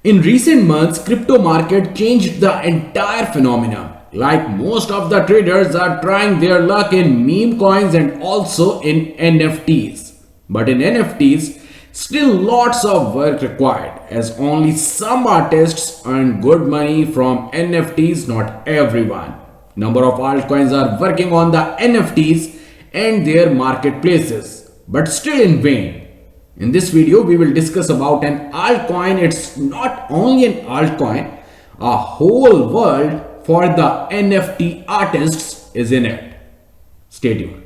In recent months, crypto market changed the entire phenomenon. Like most of the traders are trying their luck in meme coins and also in NFTs. But in NFTs, still lots of work required as only some artists earn good money from NFTs, not everyone. Number of altcoins are working on the NFTs and their marketplaces, but still in vain. In this video, we will discuss about an altcoin. It's not only an altcoin, a whole world for the NFT artists is in it. Stay tuned.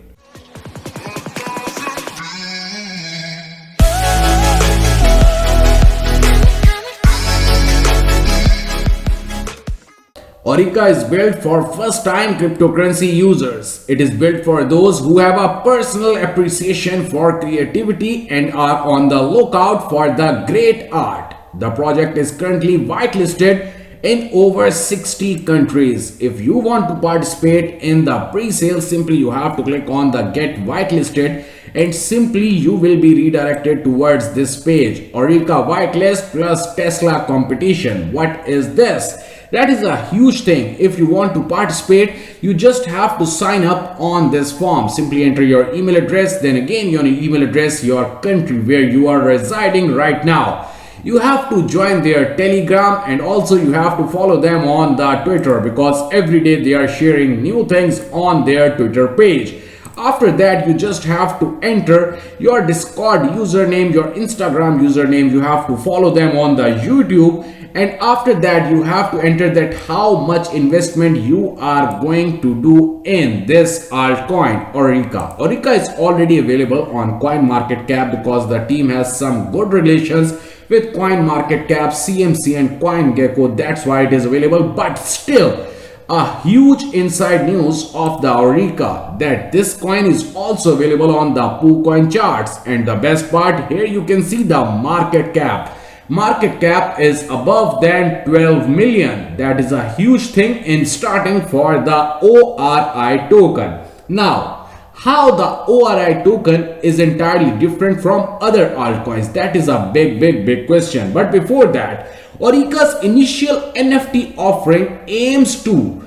Aureka is built for first-time cryptocurrency users. It is built for those who have a personal appreciation for creativity and are on the lookout for the great art. The project is currently whitelisted in over 60 countries. If you want to participate in the pre-sale, simply you have to click on the get whitelisted and simply you will be redirected towards this page. Aureka whitelist plus Tesla competition. What is this? That is a huge thing. If you want to participate, you just have to sign up on this form. Simply enter your email address, then again your email address, your country where you are residing right now. You have to join their Telegram and also you have to follow them on the Twitter because every day they are sharing new things on their Twitter page. After that, you just have to enter your Discord username, your Instagram username. You have to follow them on the YouTube. And after that, you have to enter that how much investment you are going to do in this altcoin, Aureka. Aureka is already available on CoinMarketCap because the team has some good relations with CoinMarketCap, CMC and CoinGecko. That's why it is available. But still, a huge inside news of the Aureka that this coin is also available on the PooCoin charts. And the best part, here you can see the market cap. Market cap is above than 12 million. That is a huge thing in starting for the ORI token. Now, how the ORI token is entirely different from other altcoins? That is a big question. But before that, Aureka's initial NFT offering aims to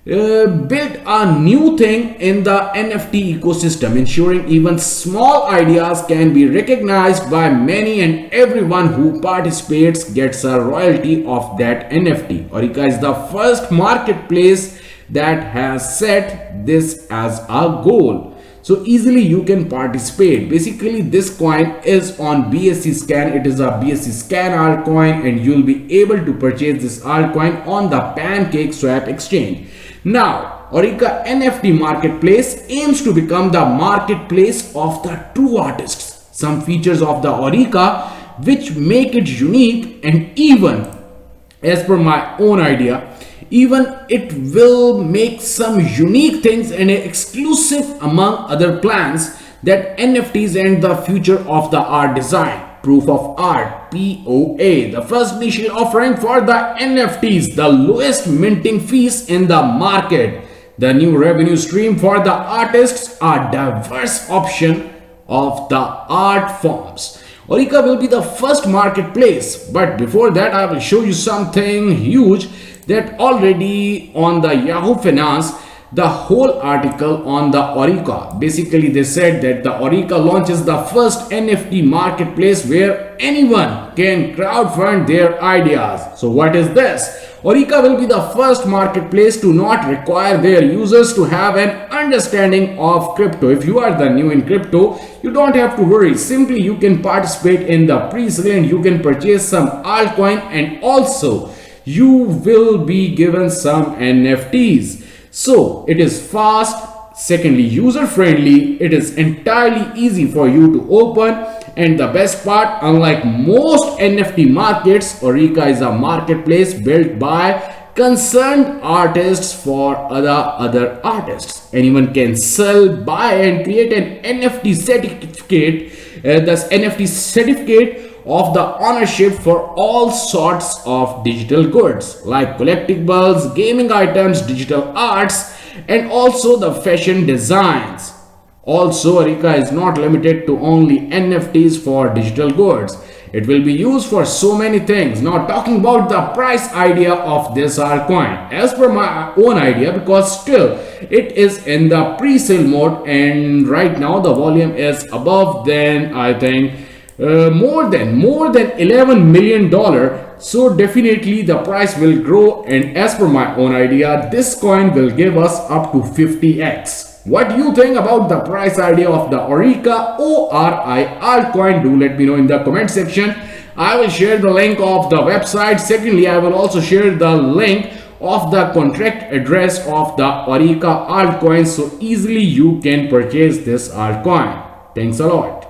build a new thing in the NFT ecosystem, ensuring even small ideas can be recognized by many and everyone who participates gets a royalty of that NFT. Aureka is the first marketplace that has set this as a goal. So easily you can participate. Basically, this coin is on BSC Scan. It is a BSC Scan altcoin and you'll be able to purchase this altcoin on the PancakeSwap exchange. Now, Aureka NFT marketplace aims to become the marketplace of the true artists. Some features of the Aureka which make it unique, and even as per my own idea, even it will make some unique things and exclusive among other plans that NFTs and the future of the art design. Proof of art, POA, the first initial offering for the NFTs, the lowest minting fees in the market, the new revenue stream for the artists, a diverse option of the art forms. Aureka will be the first marketplace, but before that I will show you something huge that already on the Yahoo Finance, the whole article on the Aureka. Basically, they said that the Aureka launches the first NFT marketplace where anyone can crowdfund their ideas. So what is this? Aureka will be the first marketplace to not require their users to have an understanding of crypto. If you are the new in crypto, you don't have to worry. Simply you can participate in the pre-sale and you can purchase some altcoin, and also you will be given some NFTs. So it is fast, secondly user friendly, it is entirely easy for you to open, and the best part, unlike most NFT markets, Aureka is a marketplace built by concerned artists for other artists. Anyone can sell, buy and create an NFT certificate, thus NFT certificate of the ownership for all sorts of digital goods like collectibles, gaming items, digital arts, and also the fashion designs. Also, Aureka is not limited to only NFTs for digital goods. It will be used for so many things. Now talking about the price idea of this altcoin, as per my own idea, because still it is in the pre-sale mode and right now the volume is above than I think more than $11 million. So definitely the price will grow, and as per my own idea, this coin will give us up to 50x. What do you think about the price idea of the Orica ORI altcoin? Do let me know in the comment section. I will share the link of the website. Secondly, I will also share the link of the contract address of the Orica altcoin, so easily you can purchase this altcoin. Thanks a lot.